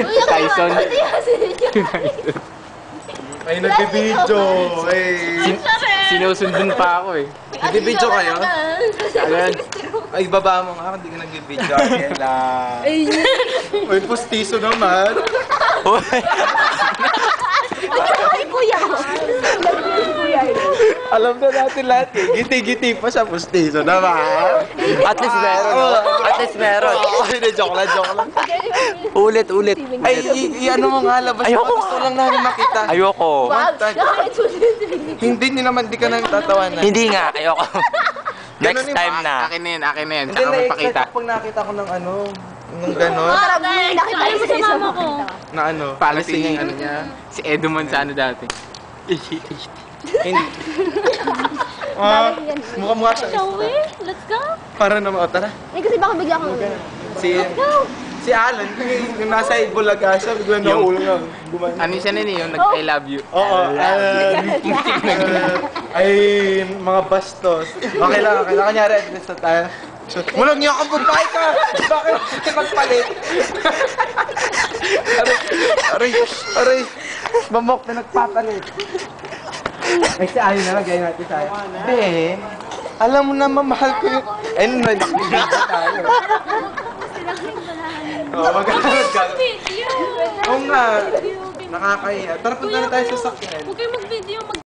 Tyson. Ay, nagbibidyo. Sinusundun pa ako eh. Nagbibidyo kayo? Ayan. Ay, baba mo nga, hindi ka nagbibidyo. Ayan lang. Uy, pustiso naman. Ay, kuya! Alam na natin lahat eh. Giti-giti pa siya, pustiso naman. At least meron. At least meron. Hindi, joke lang. Ulit. Ay, ano mo nga, labas mo. Ayoko. Gusto lang namin makita. Ayoko. Hindi niyo naman, di ka nang tatawanan. Hindi nga, ayoko. Next Ganun time na. Akin na yan. Hindi, Saka na-excite magpakita. ako pag nakita ko ng ano, ng gano'n. Parang may nakita ko sa mama ko. Na ano, Para si, lasing. ano niya, si Edo Manzano dati. Hindi. Mukha siya. Showing? Let's go! Para naman, tara. Eh, kasi baka bigla kang... Si Alan, yung nasa Ibulaga siya, bigla na ulo nga. Ano siya na yung nag-I love you. Oo, ay, mga bastos. Okay lang. Kanyari, address na tayo. Walang niya ka, babae ka! Bakit magpalit? Aray, mamok na nagpapalit. Ay, si Alan na lang, gaya natin sa akin. Hindi, alam mo na, mamahal ko yung... Ayun, nag-video tayo. Oo, mag-aarad ka. Oo nga, nakakahiya. Tara, punta na tayo sa sakyan. Huwag kayo mag-video.